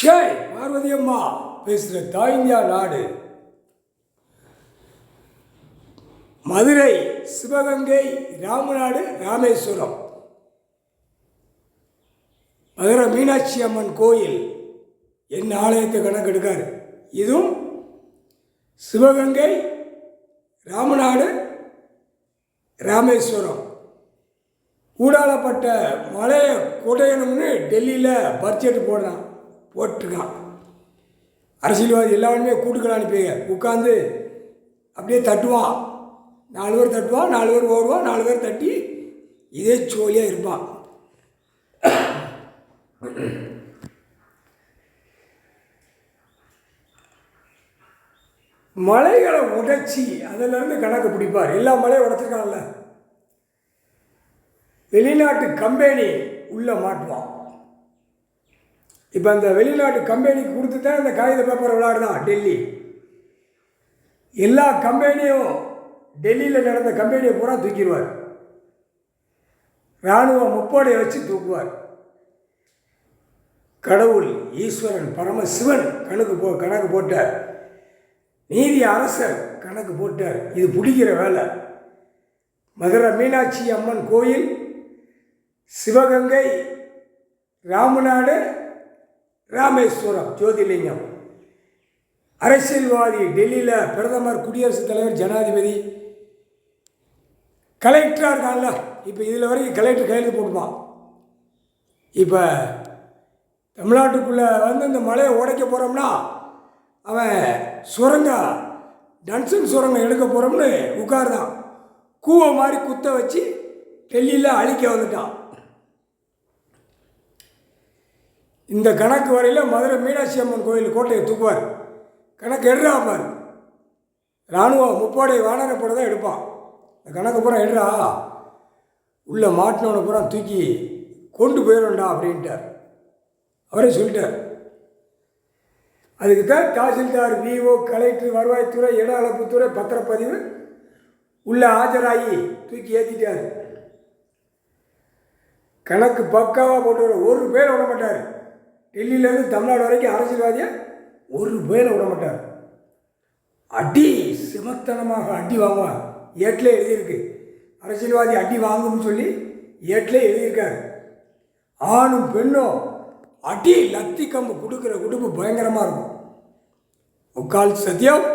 ஜெய் பார்வதி அம்மா பேசுகிற தாய் இந்தியா நாடு. மதுரை, சிவகங்கை, ராமநாடு, ராமேஸ்வரம், மதுரை மீனாட்சி அம்மன் கோயில் என்ன ஆலயத்தை கணக்கெடுக்காரு. இதுவும் சிவகங்கை, ராமநாடு, ராமேஸ்வரம். ஊடாலப்பட்ட மலையை குடையணும்னு டெல்லியில் பட்ஜெட் போட்டிருக்கான். அரசியல்வாதி எல்லாருமே கூட்டுக்கள் அனுப்பிங்க உட்காந்து அப்படியே தட்டுவான். 4 பேர் தட்டுவான், 4 பேர் ஓடுவான், 4 பேர் தட்டி இதே சோழியாக இருப்பான். மலைகளை உடைச்சி அதிலிருந்து கணக்கு பிடிப்பார். எல்லா மலையும் உடைச்சிருக்காங்கல்ல, வெளிநாட்டு கம்பெனி உள்ளே மாட்டுவான். இப்போ அந்த வெளிநாட்டு கம்பெனிக்கு கொடுத்து தான் இந்த காகித பேப்பர் விளையாடுதான் டெல்லி. எல்லா கம்பெனியும் டெல்லியில் நடந்த கம்பெனியை பூரா தூக்கிடுவார். இராணுவ முப்படையை வச்சு தூக்குவார். கடவுள் ஈஸ்வரன் பரமசிவன் கணக்கு போட்டார். நீதி அரசர் கணக்கு போட்டார். இது பிடிக்கிற வேலை. மதுரை மீனாட்சி அம்மன் கோயில், சிவகங்கை, ராமநாடு, ராமேஸ்வரம் ஜோதிலிங்கம். அரசியல்வாதி டெல்லியில் பிரதமர், குடியரசுத் தலைவர், ஜனாதிபதி, கலெக்டராக இருக்கான்ல. இப்போ இதில் வரைக்கும் கலெக்டர் கையெழுத்து போட்டுப்பான். இப்போ தமிழ்நாட்டுக்குள்ளே வந்து இந்த மலையை உடைக்க போகிறோம்னா அவன் டன்சன் சுரங்கம் எடுக்க போகிறோம்னு உட்கார்தான். கூவை மாதிரி குத்த வச்சு டெல்லியில் அழிக்க வந்துட்டான். இந்த கணக்கு வரையில் மதுரை மீனாட்சி அம்மன் கோயில் கோட்டையை தூக்குவார். கணக்கு எடுறாப்பார். இராணுவ முப்படை வானரப்பட தான் எடுப்பான். இந்த கணக்கு பூரா எடுறா, உள்ளே மாட்டினவனை பூரா தூக்கி கொண்டு போயிடும்டா அப்படின்ட்டார். அவரே சொல்லிட்டார். அதுக்கு தான் தாசில்தார், விஓ, கலெக்டர், வருவாய்த்துறை, இட அளப்புத்துறை, பத்திரப்பதிவு உள்ளே ஆஜராகி தூக்கி ஏற்றிட்டார். கணக்கு பக்காவாக போட்டு ஒரு பேரை விட மாட்டார். டெல்லியிலேருந்து தமிழ்நாடு வரைக்கும் அரசியல்வாதியை ஒரு பேரை விட மாட்டார். அடி சிமத்தனமாக அடி வாங்குவார். ஏட்டில் எழுதியிருக்கு, அரசியல்வாதி அடி வாங்கும்னு சொல்லி ஏட்டில் எழுதியிருக்காரு. ஆணும் பெண்ணும் அடி லத்தி கம்பு கொடுக்குற குடும்பம் பயங்கரமாக இருக்கும். முக்கால் சத்தியம்.